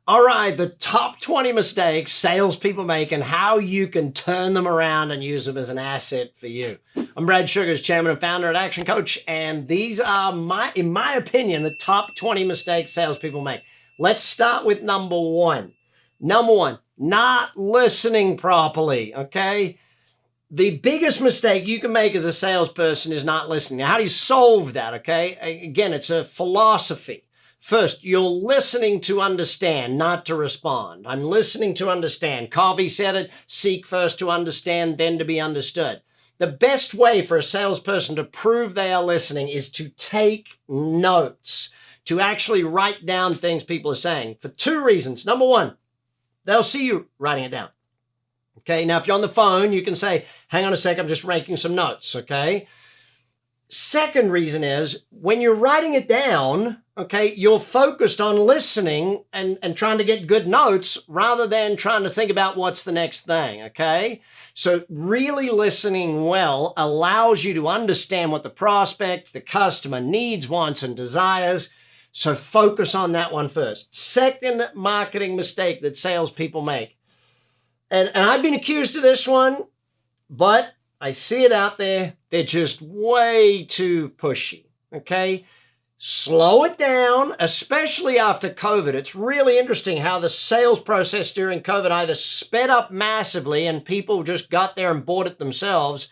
All right, the top 20 mistakes salespeople make and how you can turn them around and use them as an asset for you. I'm Brad Sugars, chairman and founder at ActionCOACH, and these are, in my opinion, the top 20 mistakes salespeople make. Let's start with number one. Number one, not listening properly, okay? The biggest mistake you can make as a salesperson is not listening. Now, how do you solve that, okay? Again, it's a philosophy. First, you're listening to understand, not to respond. I'm listening to understand. Covey said it, seek first to understand, then to be understood. The best way for a salesperson to prove they are listening is to take notes, to actually write down things people are saying for two reasons. Number one, they'll see you writing it down. Okay, now if you're on the phone, you can say, hang on a sec, I'm just making some notes, okay? Second reason is when you're writing it down, okay, you're focused on listening and trying to get good notes rather than trying to think about what's the next thing, okay? So really listening well allows you to understand what the prospect, the customer needs, wants, and desires. So focus on that one first. Second marketing mistake that salespeople make. And I've been accused of this one, but I see it out there. They're just way too pushy, okay? Slow it down, especially after COVID. It's really interesting how the sales process during COVID either sped up massively and people just got there and bought it themselves,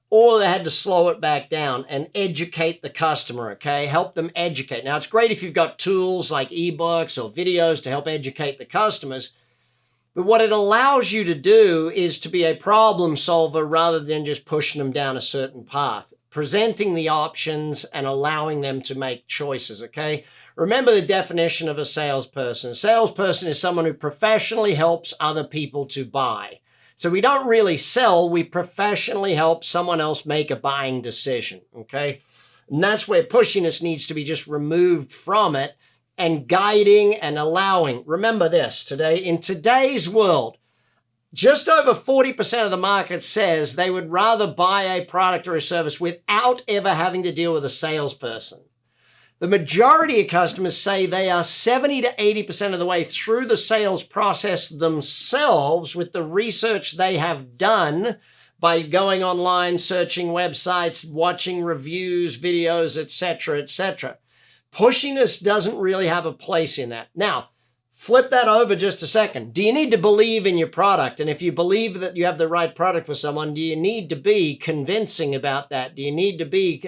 or they had to slow it back down and educate the customer, okay? Help them educate. Now, it's great if you've got tools like ebooks or videos to help educate the customers, but what it allows you to do is to be a problem solver rather than just pushing them down a certain path, presenting the options and allowing them to make choices, okay? Remember the definition of a salesperson. A salesperson is someone who professionally helps other people to buy. So we don't really sell, we professionally help someone else make a buying decision, okay? And that's where pushiness needs to be just removed from it, and guiding and allowing. Remember this, in today's world, just over 40% of the market says they would rather buy a product or a service without ever having to deal with a salesperson. The majority of customers say they are 70 to 80% of the way through the sales process themselves with the research they have done by going online, searching websites, watching reviews, videos, etc., etc. Pushiness doesn't really have a place in that. Now, flip that over just a second. Do you need to believe in your product? And if you believe that you have the right product for someone, do you need to be convincing about that? Do you need to be,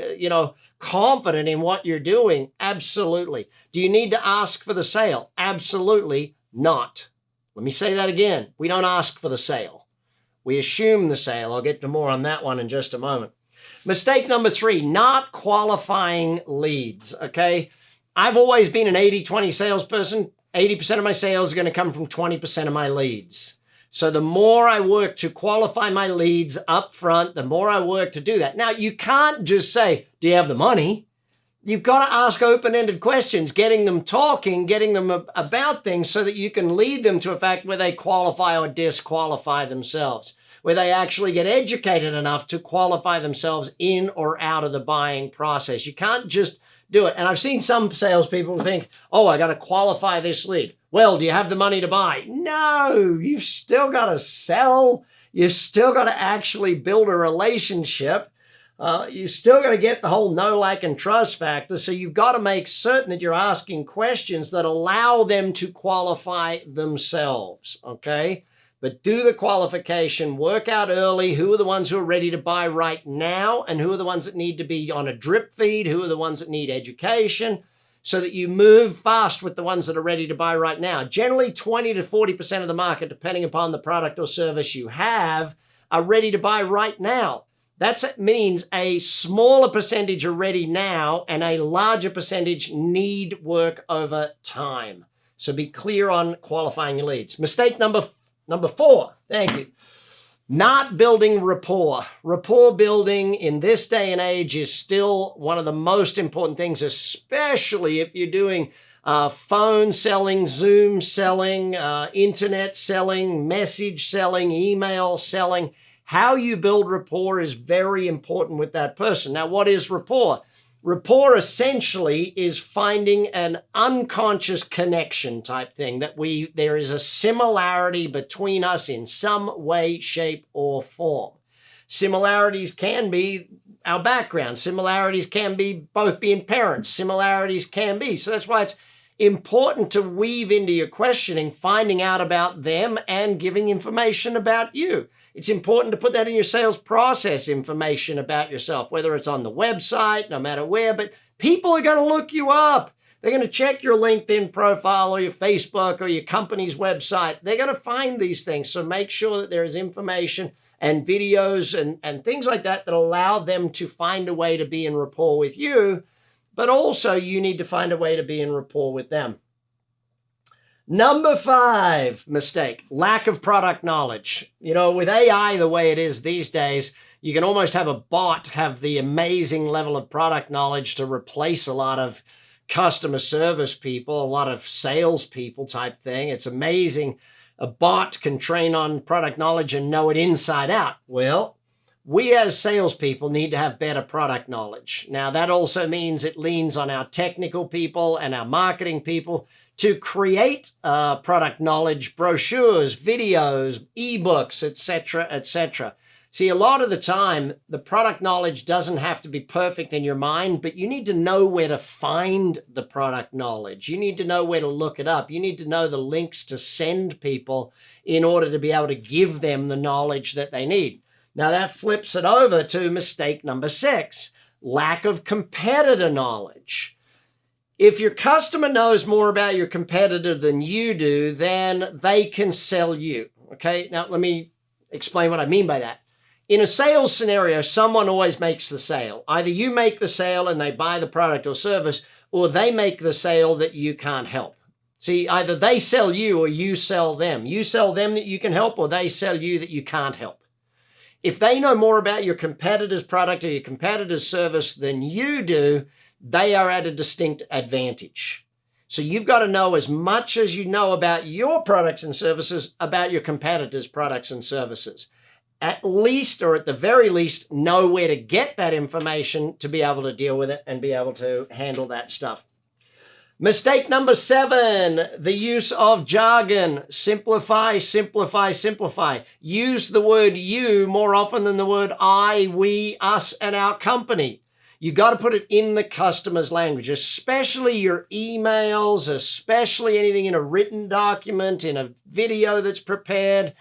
confident in what you're doing? Absolutely. Do you need to ask for the sale? Absolutely not. Let me say that again. We don't ask for the sale. We assume the sale. I'll get to more on that one in just a moment. Mistake number three, not qualifying leads, okay? I've always been an 80-20 salesperson. 80% of my sales are going to come from 20% of my leads. So the more I work to qualify my leads up front, the more I work to do that. Now, you can't just say, do you have the money? You've got to ask open-ended questions, getting them talking, getting them about things so that you can lead them to a fact where they qualify or disqualify themselves, where they actually get educated enough to qualify themselves in or out of the buying process. You can't just do it. And I've seen some salespeople think, oh, I got to qualify this lead. Well, do you have the money to buy? No, you've still got to sell. You've still got to actually build a relationship. You still got to get the whole know, like, and trust factor. So you've got to make certain that you're asking questions that allow them to qualify themselves, okay? But do the qualification, work out early who are the ones who are ready to buy right now and who are the ones that need to be on a drip feed, who are the ones that need education, so that you move fast with the ones that are ready to buy right now. Generally, 20 to 40% of the market, depending upon the product or service you have, are ready to buy right now. That means a smaller percentage are ready now and a larger percentage need work over time. So be clear on qualifying your leads. Mistake number four, thank you. Not building rapport. Rapport building in this day and age is still one of the most important things, especially if you're doing phone selling, Zoom selling, internet selling, message selling, email selling. How you build rapport is very important with that person. Now, what is rapport? Rapport essentially is finding an unconscious connection type thing, that there is a similarity between us in some way, shape, or form. Similarities can be our background. Similarities can be both being parents. Similarities can be. So that's why it's important to weave into your questioning, finding out about them and giving information about you. It's important to put that in your sales process, information about yourself, whether it's on the website, no matter where, but people are going to look you up. They're going to check your LinkedIn profile or your Facebook or your company's website. They're going to find these things. So make sure that there is information and videos and things like that that allow them to find a way to be in rapport with you, but also you need to find a way to be in rapport with them. Number 5 mistake, lack of product knowledge. You know, with AI the way it is these days, you can almost have a bot have the amazing level of product knowledge to replace a lot of customer service people, a lot of sales people type thing. It's amazing. A bot can train on product knowledge and know it inside out. Well, we as salespeople need to have better product knowledge. Now, that also means it leans on our technical people and our marketing people to create product knowledge brochures, videos, ebooks, etc., etc. See, a lot of the time, the product knowledge doesn't have to be perfect in your mind, but you need to know where to find the product knowledge. You need to know where to look it up. You need to know the links to send people in order to be able to give them the knowledge that they need. Now, that flips it over to mistake number 6, lack of competitor knowledge. If your customer knows more about your competitor than you do, then they can sell you. Okay, now let me explain what I mean by that. In a sales scenario, someone always makes the sale. Either you make the sale and they buy the product or service, or they make the sale that you can't help. See, either they sell you or you sell them. You sell them that you can help, or they sell you that you can't help. If they know more about your competitor's product or your competitor's service than you do, they are at a distinct advantage. So you've got to know as much as you know about your products and services about your competitors' products and services. At least, or at the very least, know where to get that information to be able to deal with it and be able to handle that stuff. Mistake number 7, the use of jargon. Simplify, simplify, simplify. Use the word you more often than the word I, we, us, and our company. You got to put it in the customer's language, especially your emails, especially anything in a written document, in a video that's prepared,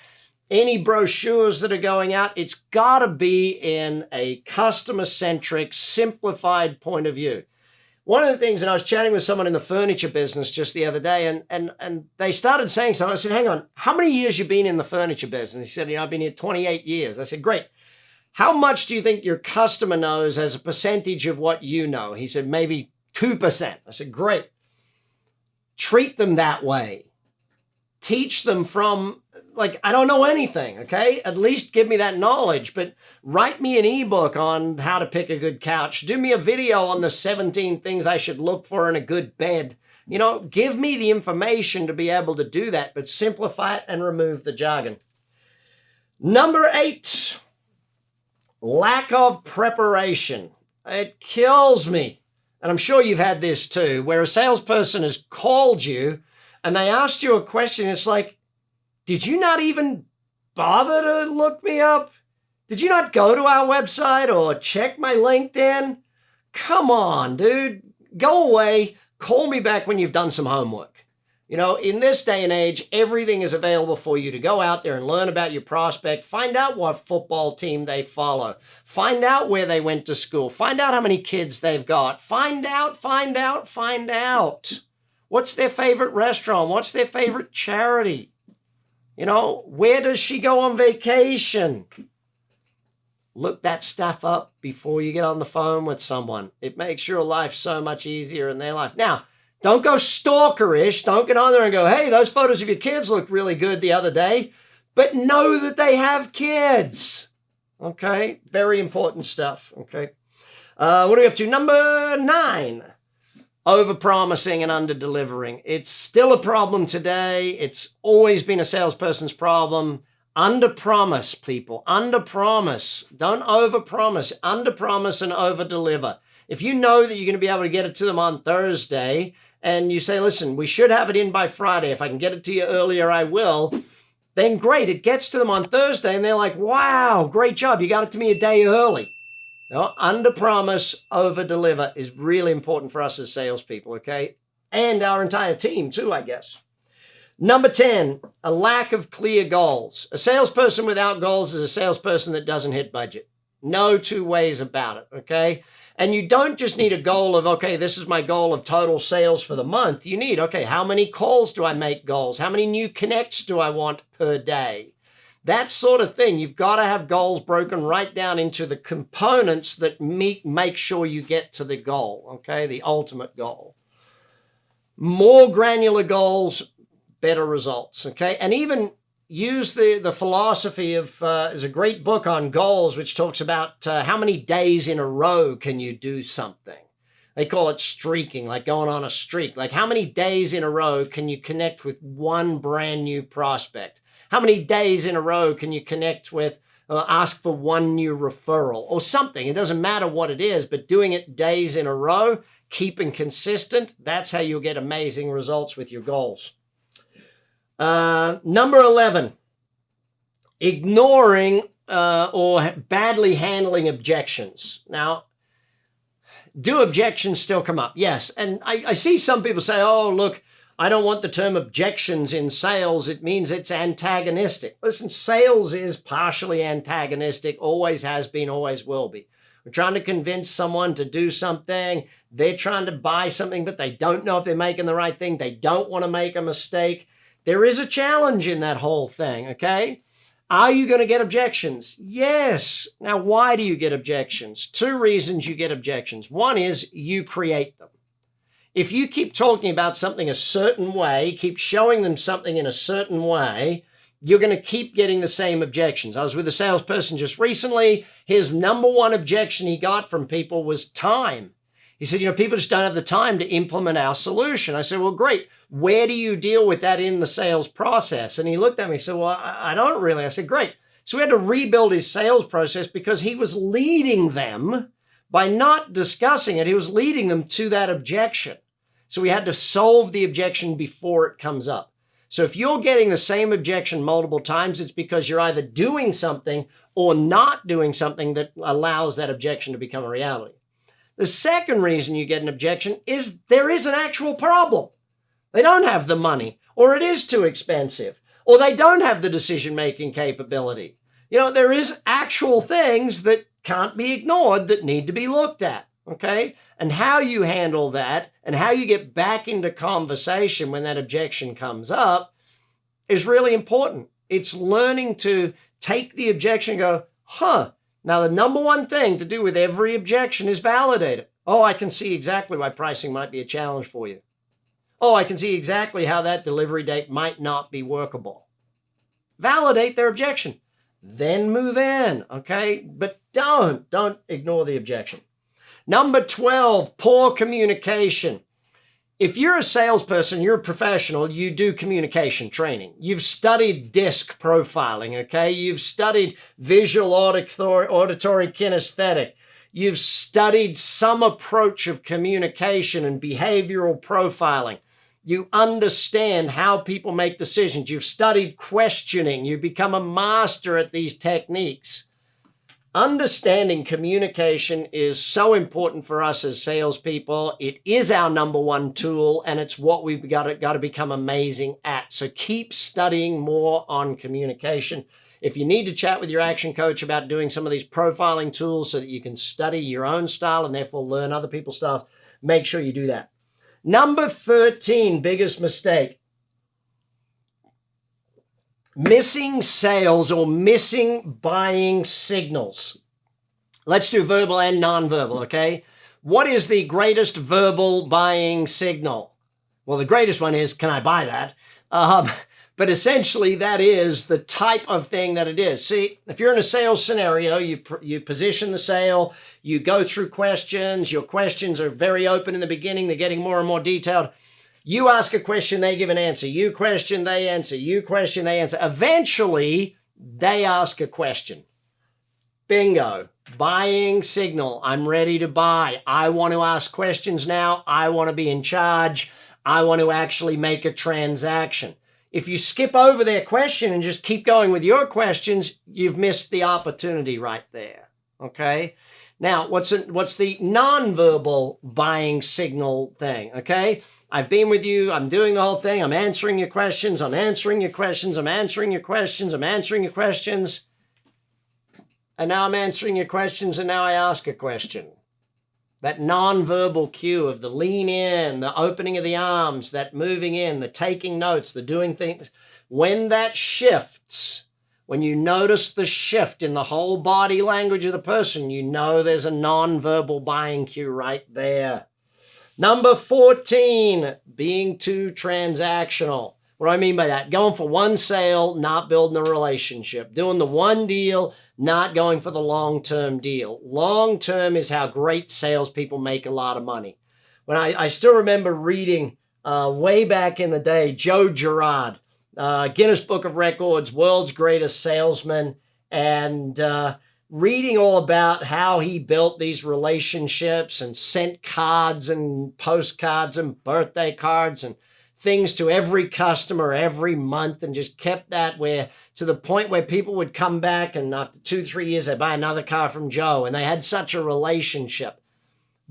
any brochures that are going out. It's got to be in a customer-centric, simplified point of view. One of the things, and I was chatting with someone in the furniture business just the other day, and they started saying something. I said, hang on, how many years you been in the furniture business? He said, I've been here 28 years. I said, great. How much do you think your customer knows as a percentage of what you know? He said, maybe 2%. I said, great. Treat them that way. Teach them from, like, I don't know anything, okay? At least give me that knowledge, but write me an ebook on how to pick a good couch. Do me a video on the 17 things I should look for in a good bed. You know, give me the information to be able to do that, but simplify it and remove the jargon. Number 8. Lack of preparation. It kills me. And I'm sure you've had this too, where a salesperson has called you and they asked you a question. It's like, did you not even bother to look me up? Did you not go to our website or check my LinkedIn? Come on, dude. Go away. Call me back when you've done some homework. You know, in this day and age, everything is available for you to go out there and learn about your prospect, find out what football team they follow, find out where they went to school, find out how many kids they've got, find out. What's their favorite restaurant? What's their favorite charity? You know, where does she go on vacation? Look that stuff up before you get on the phone with someone. It makes your life so much easier in their life. Now, don't go stalkerish. Don't get on there and go, hey, those photos of your kids look really good the other day. But know that they have kids. Okay? Very important stuff. Okay? What are we up to? Number 9. Over-promising and under-delivering. It's still a problem today. It's always been a salesperson's problem. Under-promise, people. Under-promise. Don't over-promise. Under-promise and over-deliver. If you know that you're going to be able to get it to them on Thursday, and you say, listen, we should have it in by Friday. If I can get it to you earlier, I will. Then great, it gets to them on Thursday, and they're like, wow, great job. You got it to me a day early. No, under promise, over deliver is really important for us as salespeople, okay? And our entire team too, I guess. Number 10, a lack of clear goals. A salesperson without goals is a salesperson that doesn't hit budget. No two ways about it, okay? And you don't just need a goal of, okay, this is my goal of total sales for the month. You need, okay, how many calls do I make goals? How many new connects do I want per day? That sort of thing. You've got to have goals broken right down into the components that make sure you get to the goal, okay, the ultimate goal. More granular goals, better results, okay? And even use the philosophy of, there's a great book on goals which talks about how many days in a row can you do something. They call it streaking, like going on a streak. Like how many days in a row can you connect with one brand new prospect? How many days in a row can you connect with, ask for one new referral or something? It doesn't matter what it is, but doing it days in a row, keeping consistent, that's how you'll get amazing results with your goals. Number 11, ignoring or badly handling objections. Now, do objections still come up? Yes. And I see some people say, oh, look, I don't want the term objections in sales. It means it's antagonistic. Listen, sales is partially antagonistic, always has been, always will be. We're trying to convince someone to do something. They're trying to buy something, but they don't know if they're making the right thing. They don't want to make a mistake. There is a challenge in that whole thing, okay? Are you going to get objections? Yes. Now, why do you get objections? Two reasons you get objections. One is you create them. If you keep talking about something a certain way, keep showing them something in a certain way, you're going to keep getting the same objections. I was with a salesperson just recently. His number one objection he got from people was time. He said, people just don't have the time to implement our solution. I said, well, great. Where do you deal with that in the sales process? And he looked at me and said, well, I don't really. I said, great. So we had to rebuild his sales process because he was leading them by not discussing it. He was leading them to that objection. So we had to solve the objection before it comes up. So if you're getting the same objection multiple times, it's because you're either doing something or not doing something that allows that objection to become a reality. The second reason you get an objection is there is an actual problem. They don't have the money, or it is too expensive, or they don't have the decision-making capability. There is actual things that can't be ignored that need to be looked at, okay? And how you handle that and how you get back into conversation when that objection comes up is really important. It's learning to take the objection and go, now the number one thing to do with every objection is validate it. Oh, I can see exactly why pricing might be a challenge for you. Oh, I can see exactly how that delivery date might not be workable. Validate their objection, then move in, okay? But don't ignore the objection. Number 12, poor communication. If you're a salesperson, you're a professional, you do communication training. You've studied disc profiling, okay? You've studied visual, auditory kinesthetic. You've studied some approach of communication and behavioral profiling. You understand how people make decisions. You've studied questioning. You've become a master at these techniques. Understanding communication is so important for us as salespeople. It is our number one tool, and it's what we've got to become amazing at. So keep studying more on communication. If you need to chat with your action coach about doing some of these profiling tools so that you can study your own style and therefore learn other people's styles, make sure you do that. Number 13, biggest mistake. Missing sales or missing buying signals. Let's do verbal and nonverbal, okay? What is the greatest verbal buying signal? Well, the greatest one is, can I buy that? But essentially, that is the type of thing that it is. See, if you're in a sales scenario, you position the sale, you go through questions, your questions are very open in the beginning, they're getting more and more detailed. You ask a question, they give an answer. You question, they answer. You question, they answer. Eventually, they ask a question. Bingo. Buying signal. I'm ready to buy. I want to ask questions now. I want to be in charge. I want to actually make a transaction. If you skip over their question and just keep going with your questions, you've missed the opportunity right there. Okay? Now, what's the nonverbal buying signal thing? Okay? I've been with you. I'm doing the whole thing. I'm answering your questions. I'm answering your questions. I'm answering your questions. I'm answering your questions. And now I'm answering your questions, and now I ask a question. That nonverbal cue of the lean in, the opening of the arms, that moving in, the taking notes, the doing things. When that shifts, when you notice the shift in the whole body language of the person, you know there's a nonverbal buying cue right there. Number 14, being too transactional. What do I mean by that? Going for one sale, not building a relationship. Doing the one deal, not going for the long-term deal. Long-term is how great salespeople make a lot of money. When I still remember reading way back in the day, Joe Girard, Guinness Book of Records, world's greatest salesman, and reading all about how he built these relationships and sent cards and postcards and birthday cards and things to every customer every month, and just kept that where to the point where people would come back and after 2-3 years they'd buy another car from Joe, and they had such a relationship.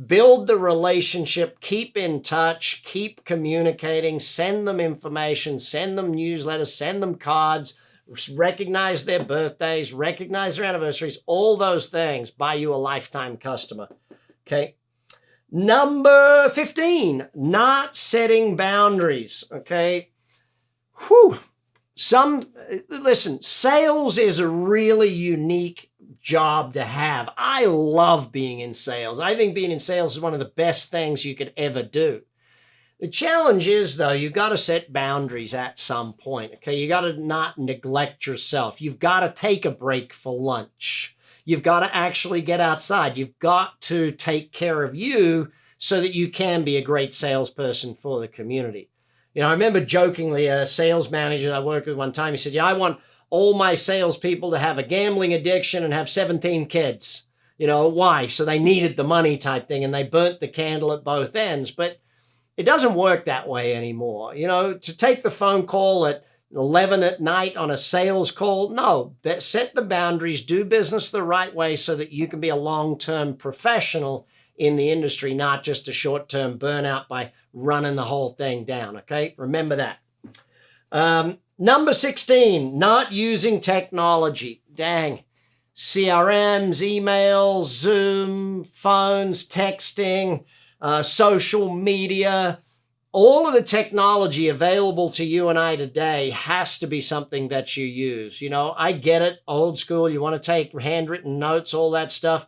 Build the relationship, keep in touch, keep communicating, send them information, send them newsletters, send them cards, recognize their birthdays, recognize their anniversaries. All those things buy you a lifetime customer. Okay. Number 15, not setting boundaries, okay? Listen, sales is a really unique job to have. I love being in sales. I think being in sales is one of the best things you could ever do. The challenge is, though, you've got to set boundaries at some point, okay? You got to not neglect yourself. You've got to take a break for lunch. You've got to actually get outside. You've got to take care of you so that you can be a great salesperson for the community. You know, I remember jokingly a sales manager I worked with one time, he said, yeah, I want all my salespeople to have a gambling addiction and have 17 kids. You know, why? So they needed the money type thing, and they burnt the candle at both ends. But it doesn't work that way anymore. You know, to take the phone call at 11 at night on a sales call. No, set the boundaries, do business the right way so that you can be a long-term professional in the industry, not just a short-term burnout by running the whole thing down, okay? Remember that. Number 16, not using technology. Dang. CRMs, emails, Zoom, phones, texting, social media. All of the technology available to you and I today has to be something that you use. You know, I get it, old school, you want to take handwritten notes, all that stuff.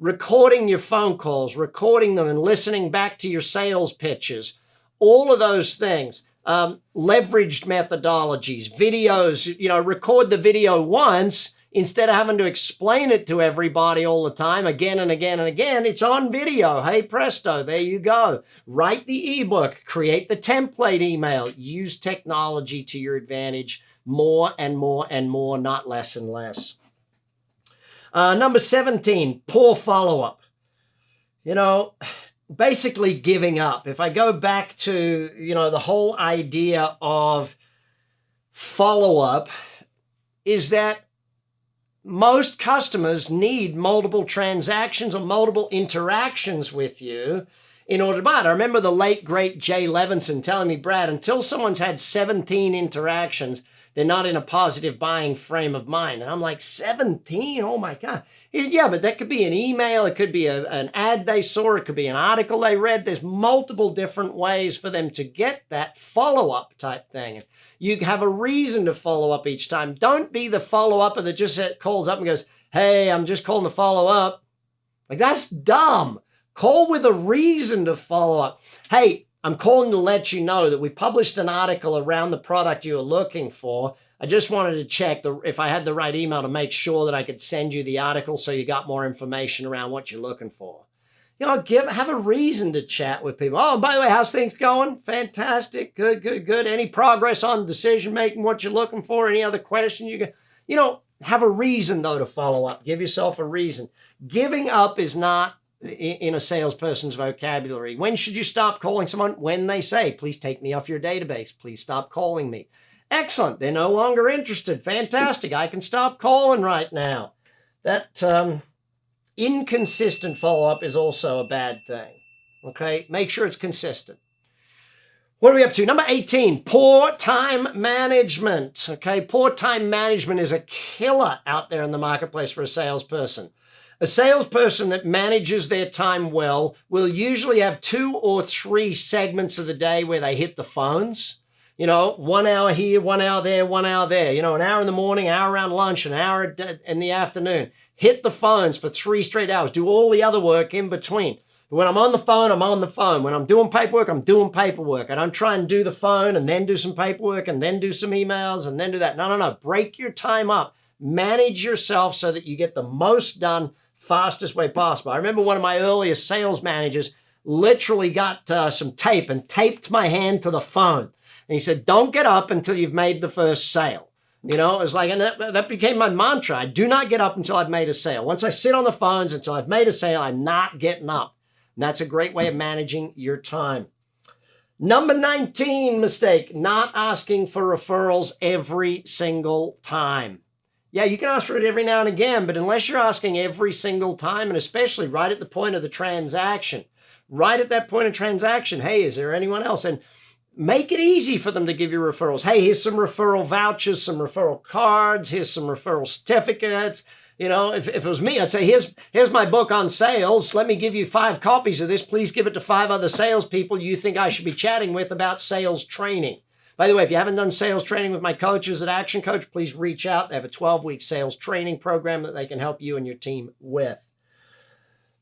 Recording your phone calls, recording them and listening back to your sales pitches, all of those things. Leveraged methodologies, videos, you know, record the video once instead of having to explain it to everybody all the time again and again and again. It's on video. Hey, presto, there you go. Write the ebook, create the template email, use technology to your advantage more and more and more, not less and less. Number 17, poor follow-up. You know, basically giving up. If I go back to, you know, the whole idea of follow-up is that most customers need multiple transactions or multiple interactions with you in order to buy it. I remember the late, great Jay Levinson telling me, Brad, until someone's had 17 interactions, they're not in a positive buying frame of mind. And I'm like, 17? Oh my God. Yeah, but that could be an email. It could be an ad they saw. It could be an article they read. There's multiple different ways for them to get that follow-up type thing. You have a reason to follow up each time. Don't be the follow-upper that just calls up and goes, hey, I'm just calling to follow up. Like, that's dumb. Call with a reason to follow up. Hey, I'm calling to let you know that we published an article around the product you were looking for. I just wanted to check if I had the right email to make sure that I could send you the article so you got more information around what you're looking for. You know, have a reason to chat with people. Oh, by the way, how's things going? Fantastic. Good, good, good. Any progress on decision making, what you're looking for? Any other question you got? You know, Have a reason, though, to follow up. Give yourself a reason. Giving up is not in a salesperson's vocabulary. When should you stop calling someone? When they say, please take me off your database. Please stop calling me. Excellent. They're no longer interested. Fantastic. I can stop calling right now. That inconsistent follow-up is also a bad thing. Okay? Make sure it's consistent. What are we up to? Number 18, poor time management. Okay, poor time management is a killer out there in the marketplace for a salesperson. A salesperson that manages their time well will usually have 2 or 3 segments of the day where they hit the phones. 1 hour here, 1 hour there, 1 hour there. An hour in the morning, hour around lunch, an hour in the afternoon. Hit the phones for 3 straight hours. Do all the other work in between. When I'm on the phone, I'm on the phone. When I'm doing paperwork, I'm doing paperwork. I don't try and do the phone and then do some paperwork and then do some emails and then do that. No. Break your time up. Manage yourself so that you get the most done fastest way possible. I remember one of my earliest sales managers literally got some tape and taped my hand to the phone. And he said, don't get up until you've made the first sale. It was like, and that became my mantra. I do not get up until I've made a sale. Once I sit on the phones until I've made a sale, I'm not getting up. And that's a great way of managing your time. Number 19 mistake, not asking for referrals every single time. Yeah, you can ask for it every now and again, but unless you're asking every single time, and especially right at the point of the transaction, right at that point of transaction, hey, is there anyone else? And make it easy for them to give you referrals. Hey, here's some referral vouchers, some referral cards, here's some referral certificates. If it was me, I'd say, here's my book on sales. Let me give you 5 copies of this. Please give it to 5 other salespeople you think I should be chatting with about sales training. By the way, if you haven't done sales training with my coaches at ActionCOACH, please reach out. They have a 12-week sales training program that they can help you and your team with.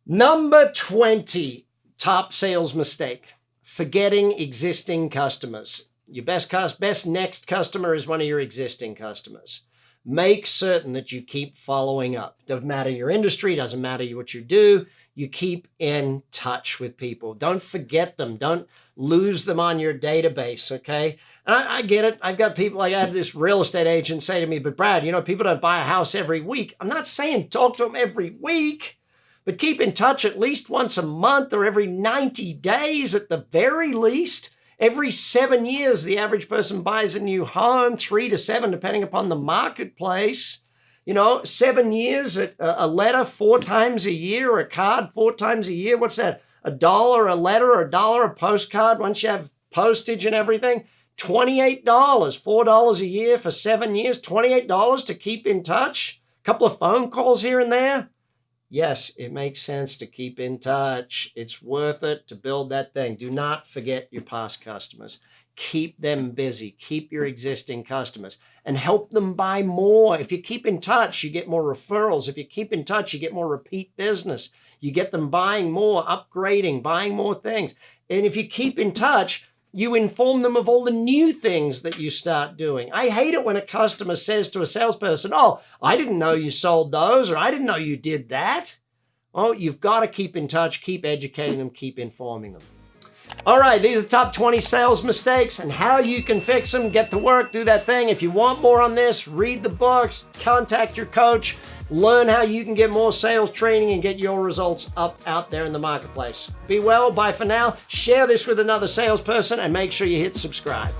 Number 20, top sales mistake, forgetting existing customers. Your best next customer is one of your existing customers. Make certain that you keep following up. Doesn't matter your industry, doesn't matter what you do. You keep in touch with people. Don't forget them. Don't lose them on your database, okay? And I get it. I've got people, like I had this real estate agent say to me, but Brad, people don't buy a house every week. I'm not saying talk to them every week, but keep in touch at least once a month or every 90 days at the very least. Every 7 years, the average person buys a new home, 3 to 7, depending upon the marketplace. 7 years, a letter 4 times a year, or a card 4 times a year. What's that? $1 a letter or $1 a postcard once you have postage and everything? $28, $4 a year for 7 years, $28 to keep in touch. A couple of phone calls here and there. Yes, it makes sense to keep in touch. It's worth it to build that thing. Do not forget your past customers. Keep them busy. Keep your existing customers and help them buy more. If you keep in touch, you get more referrals. If you keep in touch, you get more repeat business. You get them buying more, upgrading, buying more things. And if you keep in touch, you inform them of all the new things that you start doing. I hate it when a customer says to a salesperson, oh, I didn't know you sold those, or I didn't know you did that. Oh, you've got to keep in touch, keep educating them, keep informing them. All right, these are the top 20 sales mistakes and how you can fix them. Get to work, do that thing. If you want more on this, read the books, contact your coach, learn how you can get more sales training and get your results up out there in the marketplace. Be well, bye for now. Share this with another salesperson and make sure you hit subscribe.